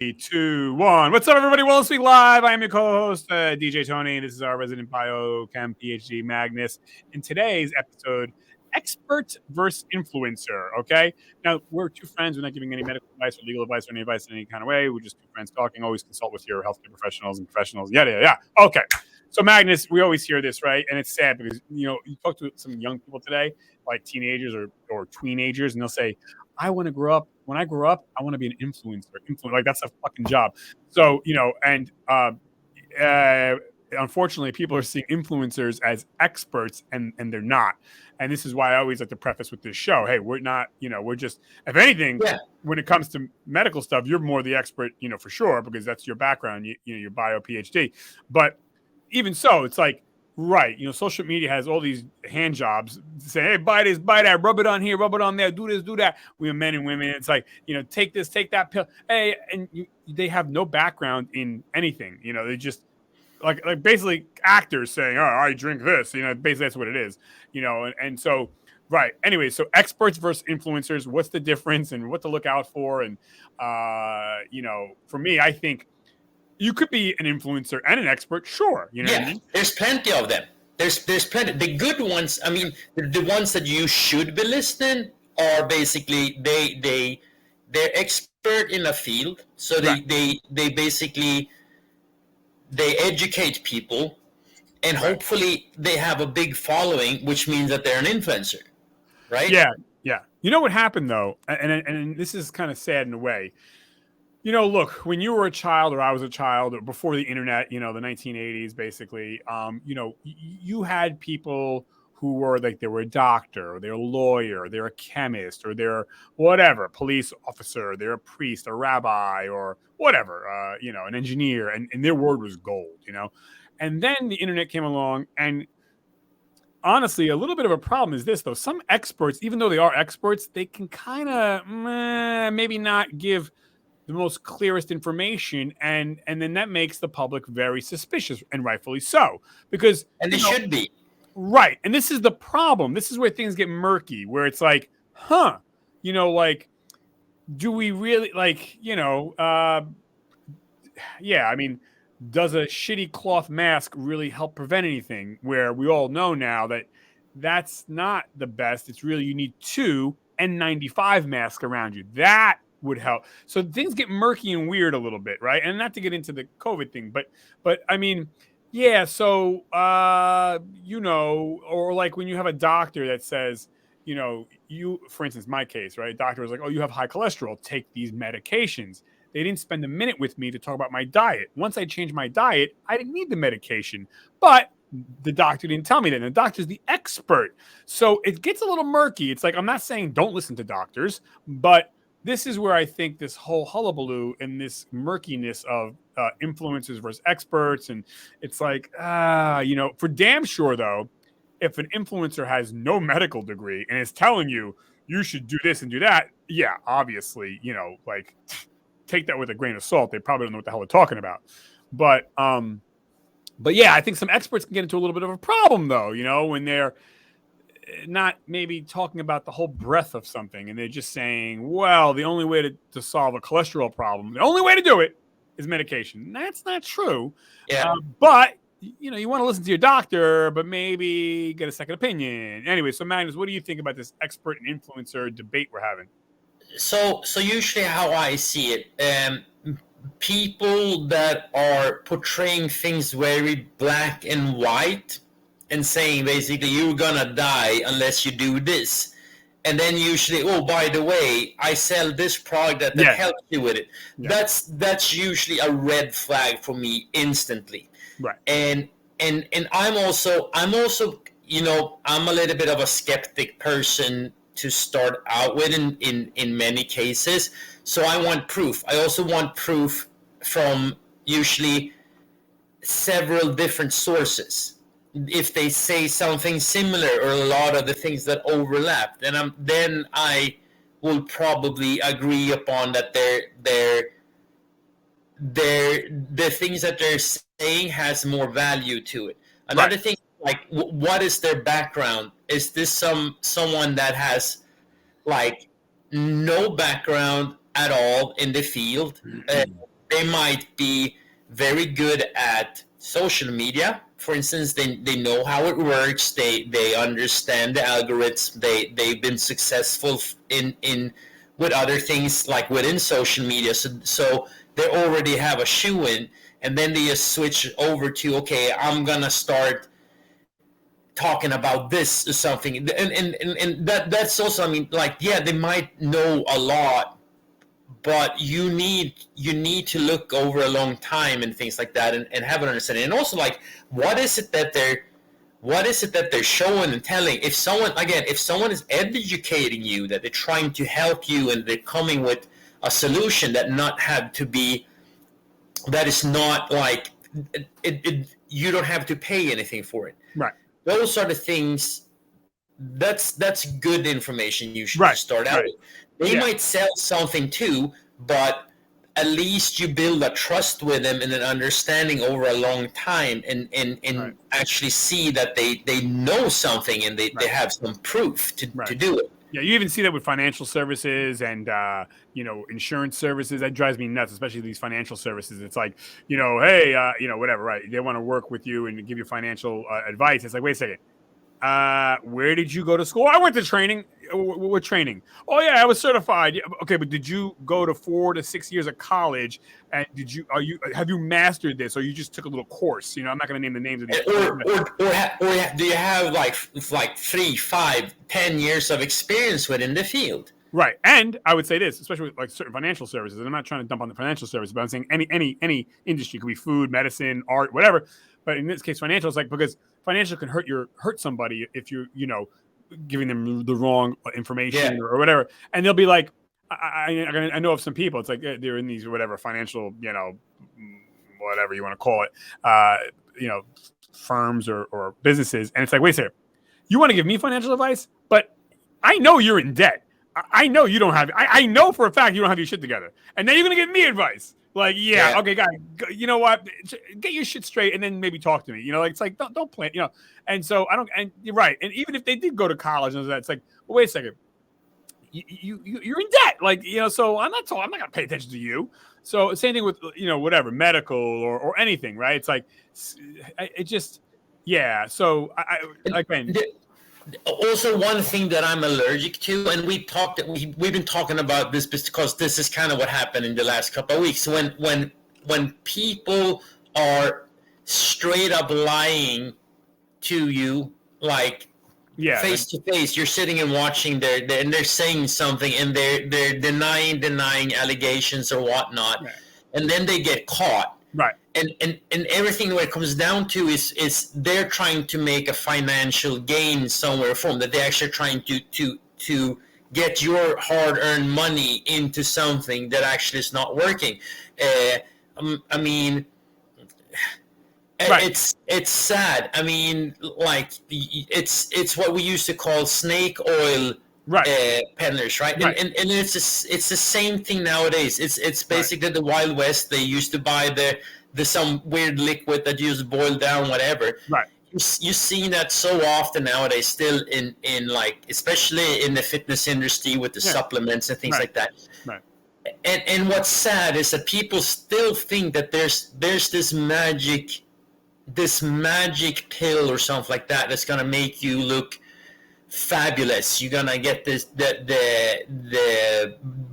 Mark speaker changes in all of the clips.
Speaker 1: 3, 2, 1. What's up, everybody? Well, Speak Live. I am your co-host, DJ Tony. This is our resident biochem PhD, Magnus. In today's episode, expert versus influencer. Okay. Now, we're two friends. We're not giving any medical advice or legal advice or any advice in any kind of way. We're just two friends talking. Always consult with your healthcare professionals and professionals. Yeah. Okay. So, Magnus, we always hear this, right? And it's sad because, you talk to some young people today, like teenagers or tweenagers, and they'll say, I want to grow up. When I grow up, I want to be an influencer. Like that's a fucking job. So, and unfortunately, people are seeing influencers as experts, and they're not. And this is why I always like to preface with this show. Hey, we're not. We're just. If anything, when it comes to medical stuff, you're more the expert. For sure, because that's your background. Your bio PhD. But even so, it's like. Right. Social media has all these hand jobs saying, hey, buy this, buy that, rub it on here, rub it on there, do this, do that. We have men and women. It's like, take this, take that pill. Hey, and they have no background in anything. They just like basically actors saying, oh, I drink this. Basically that's what it is, and so, right. Anyway, so experts versus influencers, what's the difference and what to look out for? And, for me, I think, you could be an influencer and an expert, sure. What I mean?
Speaker 2: There's plenty of them. There's plenty. The good ones, I mean, the ones that you should be listening are basically they're expert in a field, so they basically they educate people, and hopefully they have a big following, which means that they're an influencer, right?
Speaker 1: Yeah. You know what happened though, and this is kind of sad in a way. Look, when you were a child, or I was a child, or before the internet, the 1980s, basically, you had people who were like, they were a doctor, or they're a lawyer, they're a chemist, or they're whatever, police officer, they're a priest, a rabbi, or whatever, an engineer, and their word was gold, And then the internet came along, and honestly, a little bit of a problem is this, though. Some experts, even though they are experts, they can kind of maybe not give the most clearest information, and then that makes the public very suspicious, and rightfully so, because
Speaker 2: they should be
Speaker 1: right. And this is the problem. This is where things get murky, where it's like, like, do we really I mean, does a shitty cloth mask really help prevent anything? Where we all know now that that's not the best. It's really, you need 2 N95 masks around you. That would help. So things get murky and weird a little bit, right? And not to get into the COVID thing, but I mean, yeah. So or like when you have a doctor that says, for instance, my case, right? Doctor was like, oh, you have high cholesterol, take these medications. They didn't spend a minute with me to talk about my diet. Once I changed my diet, I didn't need the medication, but the doctor didn't tell me that. And the doctor's the expert. So it gets a little murky. It's like, I'm not saying don't listen to doctors, but this is where I think this whole hullabaloo and this murkiness of influencers versus experts, and it's like, for damn sure, though, if an influencer has no medical degree and is telling you should do this and do that, yeah, obviously, like, take that with a grain of salt. They probably don't know what the hell they're talking about. But yeah, I think some experts can get into a little bit of a problem, though, when they're not maybe talking about the whole breadth of something, and they're just saying, well, the only way to solve a cholesterol problem, the only way to do it is medication. That's not true. But you want to listen to your doctor, but maybe get a second opinion. Anyway, so Magnus, what do you think about this expert and influencer debate we're having?
Speaker 2: So usually how I see it, people that are portraying things very black and white, and saying basically you're gonna die unless you do this, and then usually, oh, by the way, I sell this product that helps you with it. That's usually a red flag for me instantly.
Speaker 1: Right.
Speaker 2: And I'm also I'm a little bit of a skeptic person to start out with in many cases. So I want proof. I also want proof from usually several different sources. If they say something similar or a lot of the things that overlap, then I will probably agree upon that the things that they're saying has more value to it. Another thing, like, what is their background? Is this someone that has like no background at all in the field? they might be very good at social media. For instance, they know how it works. They understand the algorithms. They've been successful in with other things like within social media. So they already have a shoe in, and then they just switch over to, okay, I'm gonna start talking about this or something, and that's also, I mean, like, yeah, they might know a lot, but you need to look over a long time and things like that, and have an understanding. And also, like, what is it that they're showing and telling? If someone is educating you, that they're trying to help you, and they're coming with a solution that is not like you don't have to pay anything for it.
Speaker 1: Right.
Speaker 2: Those are the things. That's good information you should start out with. They might sell something too, but at least you build a trust with them and an understanding over a long time, and actually see that they know something, and they have some proof to do it.
Speaker 1: Yeah, you even see that with financial services and insurance services. That drives me nuts, especially these financial services. It's like, hey, whatever, right? They want to work with you and give you financial advice. It's like, wait a second. Where did you go to school? I went to training. What training? Oh yeah, I was certified. Yeah, okay, but did you go to 4 to 6 years of college? And have you mastered this, or you just took a little course? I'm not going to name the names of these.
Speaker 2: Or do you have like 3, 5, 10 years of experience within the field?
Speaker 1: Right, and I would say this, especially with like certain financial services. And I'm not trying to dump on the financial services, but I'm saying any industry. It could be food, medicine, art, whatever. But in this case, financial is like, because financial can hurt somebody if you're giving them the wrong information or whatever, and they'll be like, I know of some people. It's like they're in these whatever financial whatever you want to call it, firms or businesses, and it's like, wait a second, you want to give me financial advice, but I know you're in debt. I know you don't have. I know for a fact you don't have your shit together, and then you're gonna give me advice. Like, okay, guys, you know what? Get your shit straight, and then maybe talk to me. It's like don't play. And so I don't. And you're right. And even if they did go to college and that, it's like, well, wait a second, you're in debt. Like, so I'm not gonna pay attention to you. So same thing with whatever, medical or anything, right? It's like it just So I again.
Speaker 2: Also, one thing that I'm allergic to, and we've been talking about this because this is kind of what happened in the last couple of weeks, when people are straight up lying to you, like face to face, you're sitting and watching and they're saying something, and they're denying allegations or whatnot, and then they get caught.
Speaker 1: Right.
Speaker 2: And everything what it comes down to is they're trying to make a financial gain somewhere from that. They're actually trying to get your hard-earned money into something that actually is not working. I mean, it's sad. I mean, like, it's what we used to call snake oil peddlers, right? And it's the same thing nowadays. It's basically the Wild West. They used to buy the some weird liquid that you just boil down, whatever.
Speaker 1: Right.
Speaker 2: You see that so often nowadays, still in like, especially in the fitness industry with the supplements and things like that.
Speaker 1: Right.
Speaker 2: And what's sad is that people still think that there's this magic pill or something like that that's gonna make you look fabulous. You're gonna get the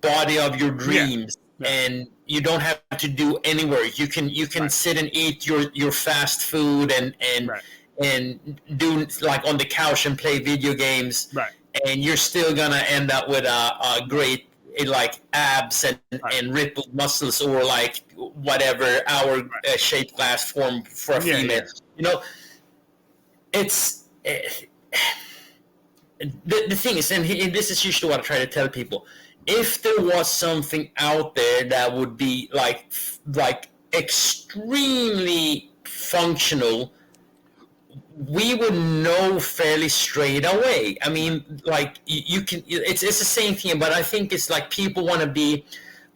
Speaker 2: body of your dreams, and you don't have to do any work. You can sit and eat your fast food and do like on the couch and play video games, and you're still gonna end up with a great like abs and rippled muscles, or like whatever our shaped glass form for a female. It's the thing is, and this is usually what I try to tell people: if there was something out there that would be like extremely functional, we would know fairly straight away. I mean, like, you can. It's the same thing, but I think it's like people want to be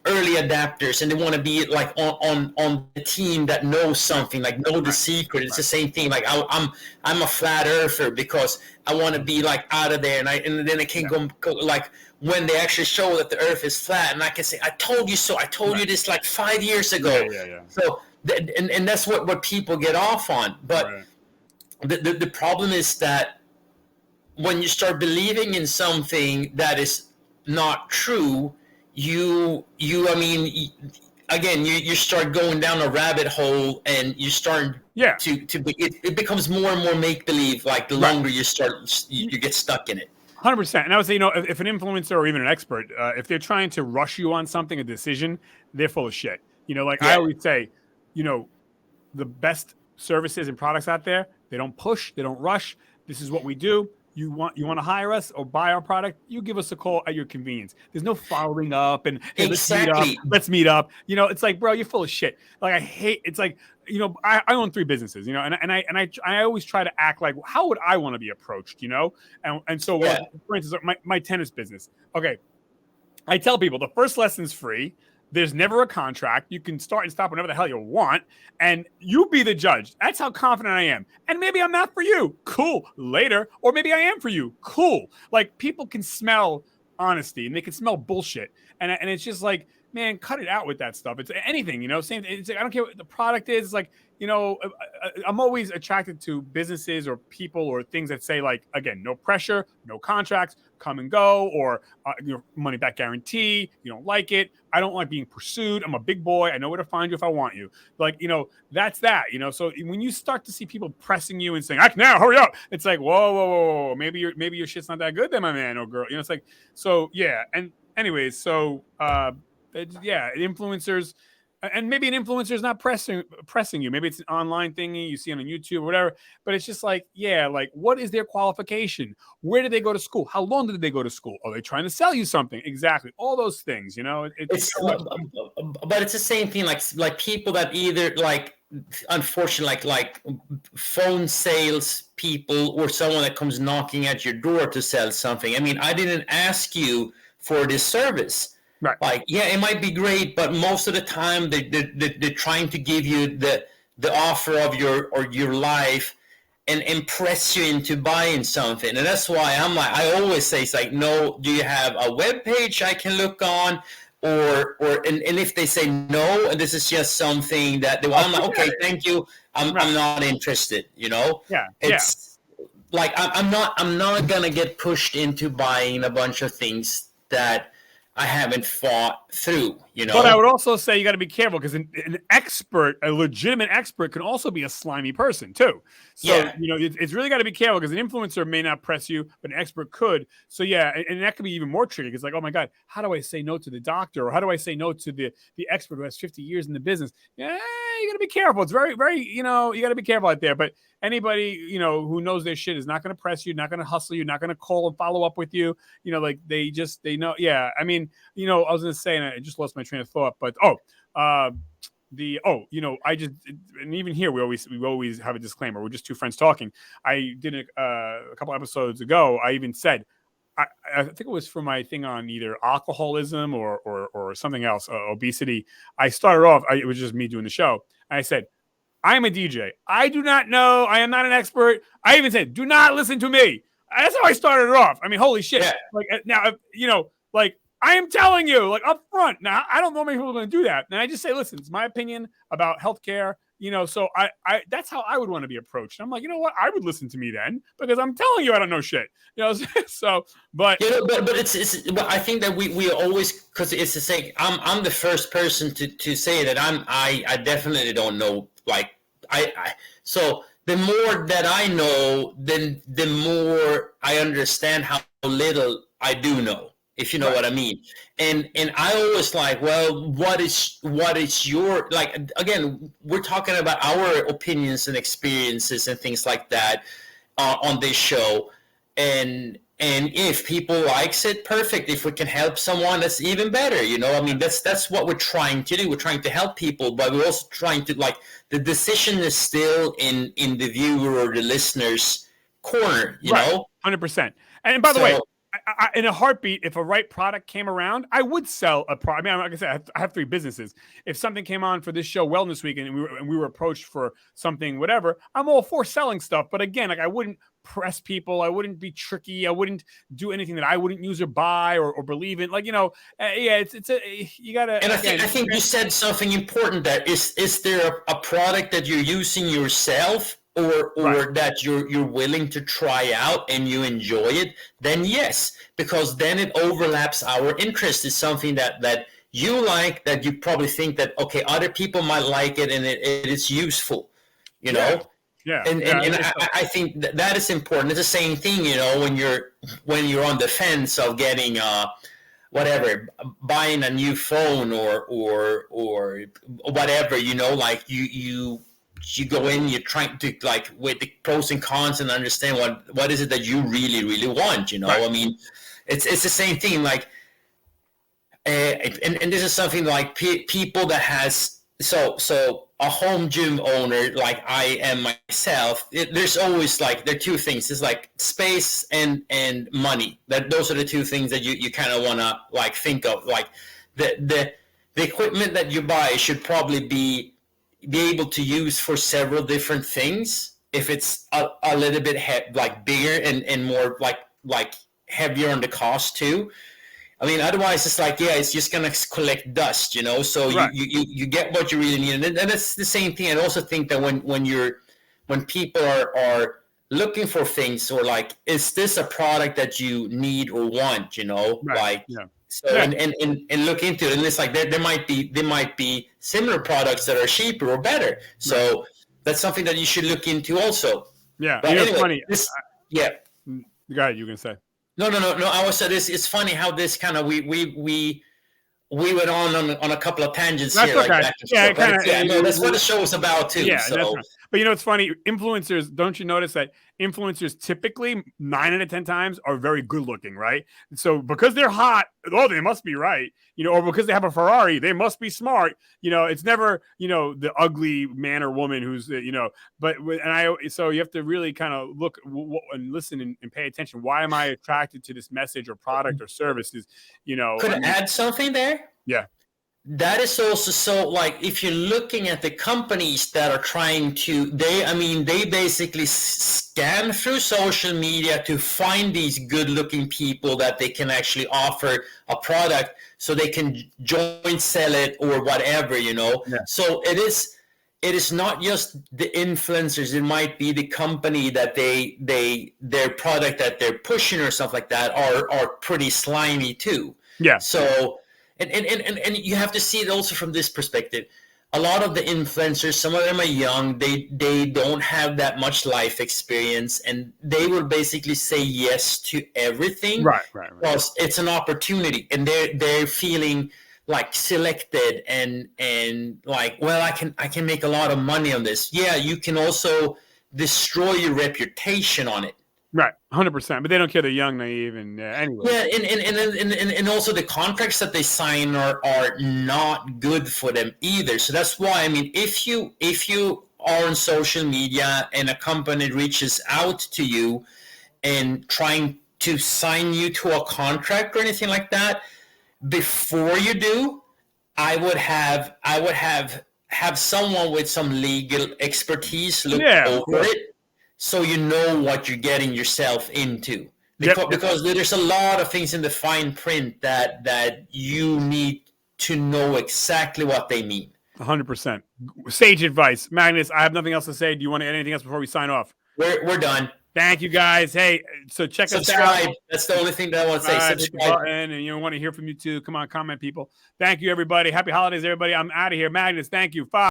Speaker 2: early adapters, and they want to be like on the team that knows something, like know the secret. It's the same thing. Like I'm a flat earther because I want to be like out of there, and then I can go like, when they actually show that the earth is flat, and I can say, I told you so, I told you this like 5 years ago.
Speaker 1: Yeah.
Speaker 2: So and that's what people get off on. But the problem is that when you start believing in something that is not true, you again, you start going down a rabbit hole, and you start it becomes more and more make believe. Like the longer you start, you get stuck in it.
Speaker 1: 100%. And I would say, if an influencer or even an expert, if they're trying to rush you on something, a decision, they're full of shit. I always say, the best services and products out there, they don't push, they don't rush. This is what we do. You want to hire us or buy our product, you give us a call at your convenience. There's no following up and, hey,
Speaker 2: exactly.
Speaker 1: Let's meet up. It's like, bro, you're full of shit. Like, I hate, it's like, I own 3 businesses, and I always try to act like, how would I want to be approached, and so for instance, my tennis business. Okay. I tell people the first lesson's free. There's never a contract. You can start and stop whenever the hell you want, and you be the judge. That's how confident I am. And maybe I'm not for you. Cool. Later. Or maybe I am for you. Cool. Like, people can smell honesty, and they can smell bullshit. And it's just like, man, cut it out with that stuff. It's anything, same. It's like, I don't care what the product is. It's like, I'm always attracted to businesses or people or things that say, like, again, no pressure, no contracts, come and go, or money back guarantee. You don't like it. I don't like being pursued. I'm a big boy. I know where to find you if I want you. Like, that's that. So when you start to see people pressing you and saying, "Act now, hurry up," it's like, whoa. Maybe your shit's not that good, then, my man or girl. It's like, so yeah. And anyways, so influencers. And maybe an influencer is not pressing you. Maybe it's an online thingy you see on YouTube or whatever. But it's just like, like, what is their qualification? Where did they go to school? How long did they go to school? Are they trying to sell you something? Exactly. All those things, But
Speaker 2: it's the same thing. Like people that either, like, unfortunately, like phone sales people, or someone that comes knocking at your door to sell something. I mean, I didn't ask you for this service.
Speaker 1: Right.
Speaker 2: Like, it might be great, but most of the time they're trying to give you the offer of your life and impress you into buying something. And that's why I always say, it's like, no, do you have a web page I can look on? And if they say no, and this is just something that they want, I'm like, okay, thank you. I'm not interested, It's like, I'm not going to get pushed into buying a bunch of things that I haven't thought through,
Speaker 1: But I would also say you got to be careful, because an expert, a legitimate expert, can also be a slimy person too. So, it's really got to be careful, because an influencer may not press you, but an expert could. So, and that could be even more tricky. It's like, oh my God, how do I say no to the doctor? Or how do I say no to the expert who has 50 years in the business? Yeah, you got to be careful. It's very, very, you got to be careful out there. But anybody, who knows their shit is not going to press you, not going to hustle you, not going to call and follow up with you. Like they know. Yeah. I mean, I was going to say, and I just lost my train of thought, but I just, and even here we always have a disclaimer. We're just two friends talking. I did a couple episodes ago. I even said, I think it was for my thing on either alcoholism or something else, obesity. I started off, it was just me doing the show. And I said, I'm a DJ. I do not know. I am not an expert. I even said, do not listen to me. That's how I started it off. I mean, holy shit. Yeah. Like, now, like, I am telling you, like, up front. Now, I don't know many people are going to do that. And I just say, listen, it's my opinion about healthcare. So I that's how I would want to be approached. I'm like, you know what? I would listen to me then, because I'm telling you I don't know shit. So, but
Speaker 2: but but I think that we always, because it's the same. I'm the first person to say that I definitely don't know. Like, so the more that I know, then the more I understand how little I do know, if you know what I mean. And I always like, well, what is your, like, again, we're talking about our opinions and experiences and things like that on this show. And if people likes it, perfect. If we can help someone, that's even better. I mean, that's what we're trying to do. We're trying to help people, but we're also trying to, like, the decision is still in the viewer or the listener's corner, you know?
Speaker 1: 100%. And by the way, I, in a heartbeat, if a right product came around, I would sell a product. I mean, like I said, I have 3 businesses. If something came on for this show, Wellness Week, and we were approached for something, whatever, I'm all for selling stuff. But again, like, I wouldn't press people. I wouldn't be tricky. I wouldn't do anything that I wouldn't use or buy or believe in. Like, you you gotta.
Speaker 2: And I think you said something important. That is there a product that you're using yourself, or right, that you're willing to try out and you enjoy it? Then yes, because then it overlaps our interest. Is something that you like, that you probably think that, okay, other people might like it, and it is useful, know.
Speaker 1: Yeah.
Speaker 2: And I think that is important. It's the same thing, when you're on the fence of getting whatever, buying a new phone or whatever, like you go in, you're trying to, like, with the pros and cons, and understand what is it that you really, really want, Right. I mean, it's the same thing, like, and this is something like people that has, so a home gym owner like I am myself, there's always, like, there are two things. It's like space and money. Those are the two things that you kind of want to, like, think of. Like the equipment that you buy should probably be able to use for several different things. If it's a little bit like bigger and more like heavier on the cost too. I mean, otherwise it's like, it's just gonna collect dust, So right. you get what you really need, and it's the same thing. I also think that when people are looking for things, or like, is this a product that you need or want, Right. Like, so and look into it, and it's like there might be similar products that are cheaper or better. So that's something that you should look into also.
Speaker 1: Yeah, but anyway, funny.
Speaker 2: Go
Speaker 1: ahead, you can say.
Speaker 2: No. I was saying this. It's funny how this kind of we went on a couple of tangents
Speaker 1: that's
Speaker 2: here.
Speaker 1: Okay.
Speaker 2: Like that's what the show is about too.
Speaker 1: Yeah,
Speaker 2: so.
Speaker 1: But it's funny. Influencers, don't you notice that influencers typically 9 out of 10 times are very good looking, right? So because they're hot, they must be right, or because they have a Ferrari, they must be smart. It's never, the ugly man or woman who's, so you have to really kind of look and listen and pay attention. Why am I attracted to this message or product or services?
Speaker 2: Could I add something there?
Speaker 1: Yeah.
Speaker 2: That is also so, like, if you're looking at the companies that are trying to, they basically scan through social media to find these good looking people that they can actually offer a product so they can join sell it or whatever, Yeah. So it is not just the influencers. It might be the company that their product that they're pushing or stuff like that are pretty slimy too.
Speaker 1: Yeah.
Speaker 2: So And you have to see it also from this perspective. A lot of the influencers, some of them are young. They don't have that much life experience, and they will basically say yes to everything.
Speaker 1: Right.
Speaker 2: Because it's an opportunity, and they're feeling like selected and like, well, I can make a lot of money on this. Yeah, you can also destroy your reputation on it.
Speaker 1: Right, 100%. But they don't care. They're young, naive, and anyway.
Speaker 2: Yeah, and also the contracts that they sign are not good for them either. So that's why, I mean, if you are on social media and a company reaches out to you and trying to sign you to a contract or anything like that, before you do, I would have someone with some legal expertise look over it. So you know what you're getting yourself into. Because there's a lot of things in the fine print that you need to know exactly what they mean.
Speaker 1: 100%. Sage advice. Magnus, I have nothing else to say. Do you want to add anything else before we sign off?
Speaker 2: We're done.
Speaker 1: Thank you, guys. Hey, so check us
Speaker 2: out. That's the only thing that I want to say. Subscribe.
Speaker 1: And want to hear from you too. Come on, comment, people. Thank you, everybody. Happy holidays, everybody. I'm out of here. Magnus, thank you. 5.